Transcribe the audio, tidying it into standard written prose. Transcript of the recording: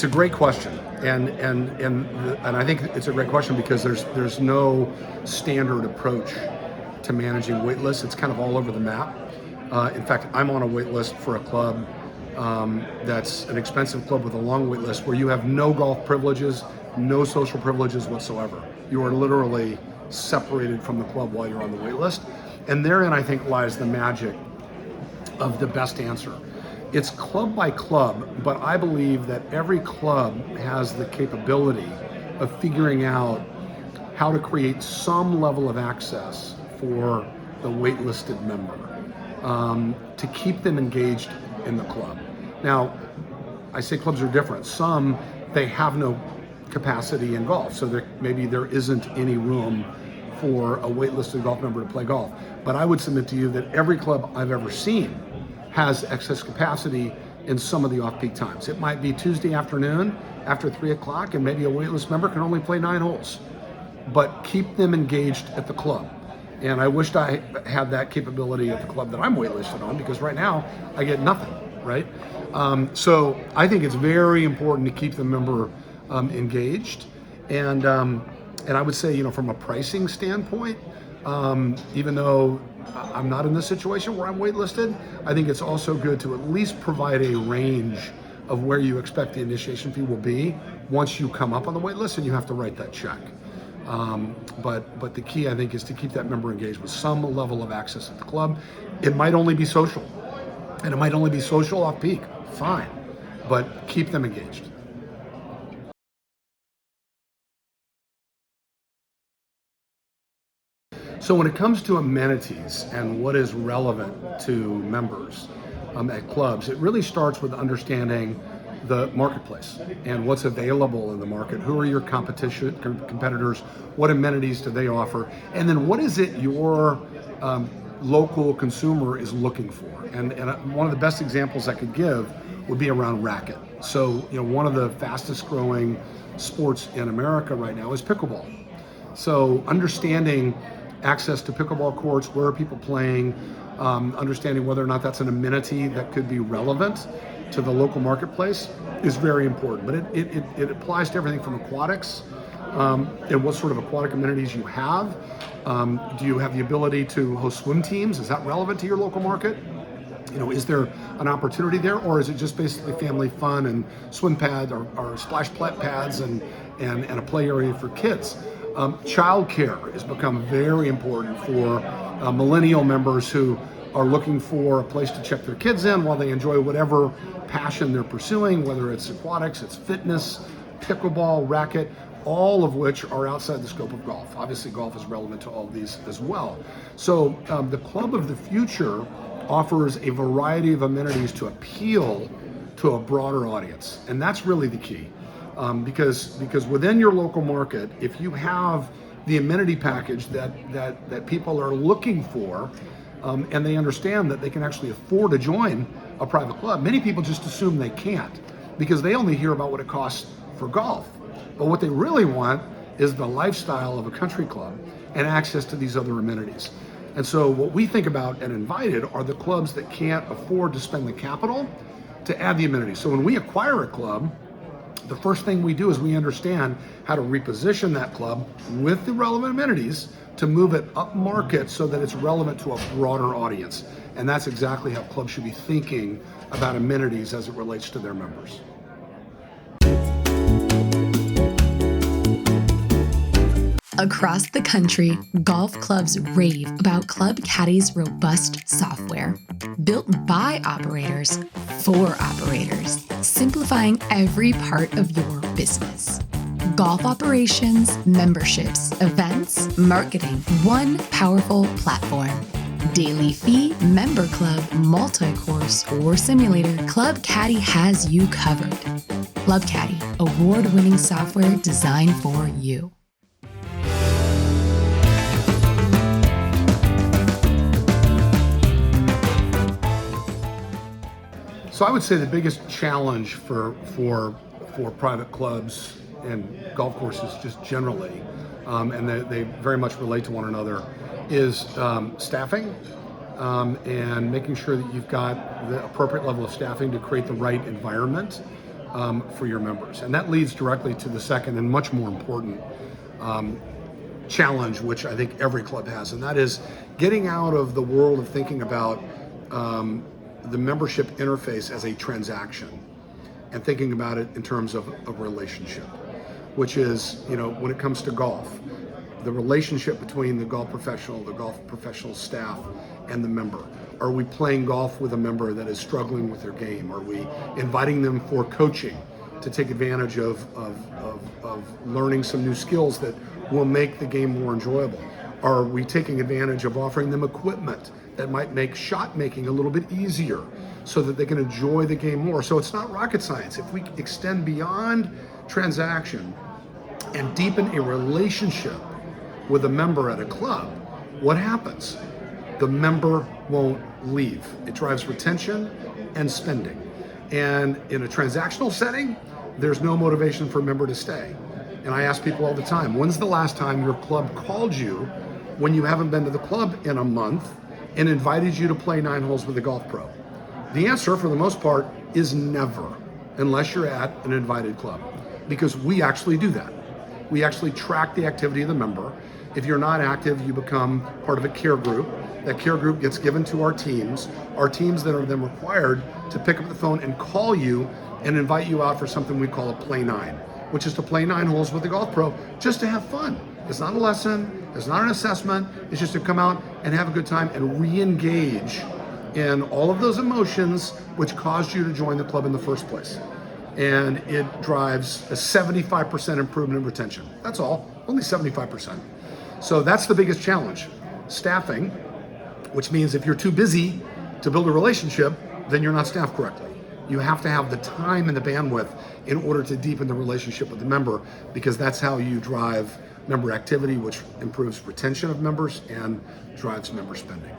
It's a great question, and I think it's a great question because there's no standard approach to managing wait lists. It's kind of all over the map. In fact, I'm on a wait list for a club that's an expensive club with a long wait list where you have no golf privileges, no social privileges whatsoever. You are literally separated from the club while you're on the wait list. And therein, I think, lies the magic of the best answer. It's club by club, but I believe that every club has the capability of figuring out how to create some level of access for the waitlisted member to keep them engaged in the club. Now, I say clubs are different. Some, they have no capacity in golf, so maybe there isn't any room for a waitlisted golf member to play golf. But I would submit to you that every club I've ever seen has excess capacity in some of the off-peak times. It might be Tuesday afternoon after 3 o'clock and maybe a waitlist member can only play 9 holes, but keep them engaged at the club. And I wished I had that capability at the club that I'm waitlisted on, because right now I get nothing, right? So I think it's very important to keep the member engaged. And I would say, from a pricing standpoint, even though I'm not in this situation where I'm waitlisted, I think it's also good to at least provide a range of where you expect the initiation fee will be once you come up on the wait list and you have to write that check. But the key, I think, is to keep that member engaged with some level of access at the club. It might only be social, and it might only be social off peak, fine, but keep them engaged. So when it comes to amenities and what is relevant to members at clubs, it really starts with understanding the marketplace and what's available in the market. Who are your competitors? What amenities do they offer? And then what is it your local consumer is looking for? And one of the best examples I could give would be around racket. So, one of the fastest growing sports in America right now is pickleball. So understanding access to pickleball courts, where are people playing, understanding whether or not that's an amenity that could be relevant to the local marketplace is very important. But it applies to everything from aquatics, and what sort of aquatic amenities you have. Do you have the ability to host swim teams? Is that relevant to your local market? Is there an opportunity there, or is it just basically family fun and swim pads or splash pads and a play area for kids? Childcare has become very important for millennial members who are looking for a place to check their kids in while they enjoy whatever passion they're pursuing, whether it's aquatics, it's fitness, pickleball, racket, all of which are outside the scope of golf. Obviously, golf is relevant to all of these as well. So the Club of the Future offers a variety of amenities to appeal to a broader audience, and that's really the key. Because within your local market, if you have the amenity package that people are looking for, and they understand that they can actually afford to join a private club, many people just assume they can't because they only hear about what it costs for golf. But what they really want is the lifestyle of a country club and access to these other amenities. And so what we think about at Invited are the clubs that can't afford to spend the capital to add the amenities. So when we acquire a club, the first thing we do is we understand how to reposition that club with the relevant amenities to move it up market so that it's relevant to a broader audience. And that's exactly how clubs should be thinking about amenities as it relates to their members. Across the country, golf clubs rave about Club Caddie's robust software. Built by operators, for operators, simplifying every part of your business. Golf operations, memberships, events, marketing, one powerful platform. Daily fee, member club, multi-course, or simulator, Club Caddie has you covered. Club Caddie, award-winning software designed for you. So I would say the biggest challenge for private clubs and golf courses just generally, and they very much relate to one another, is staffing and making sure that you've got the appropriate level of staffing to create the right environment for your members. And that leads directly to the second and much more important challenge, which I think every club has, and that is getting out of the world of thinking about the membership interface as a transaction and thinking about it in terms of a relationship, which is, when it comes to golf, the relationship between the golf professional staff and the member. Are we playing golf with a member that is struggling with their game? Are we inviting them for coaching to take advantage of learning some new skills that will make the game more enjoyable? Are we taking advantage of offering them equipment that might make shot making a little bit easier so that they can enjoy the game more? So it's not rocket science. If we extend beyond transaction and deepen a relationship with a member at a club, what happens? The member won't leave. It drives retention and spending. And in a transactional setting, there's no motivation for a member to stay. And I ask people all the time, when's the last time your club called you when you haven't been to the club in a month and invited you to play 9 holes with a golf pro? The answer, for the most part, is never, unless you're at an invited club, because we actually do that. We actually track the activity of the member. If you're not active, you become part of a care group. That care group gets given to our teams that are then required to pick up the phone and call you and invite you out for something we call a play 9, which is to play 9 holes with the golf pro just to have fun. It's not a lesson, it's not an assessment, it's just to come out and have a good time and re-engage in all of those emotions which caused you to join the club in the first place. And it drives a 75% improvement in retention. That's all, only 75%. So that's the biggest challenge. Staffing, which means if you're too busy to build a relationship, then you're not staffed correctly. You have to have the time and the bandwidth in order to deepen the relationship with the member, because that's how you drive member activity, which improves retention of members and drives member spending.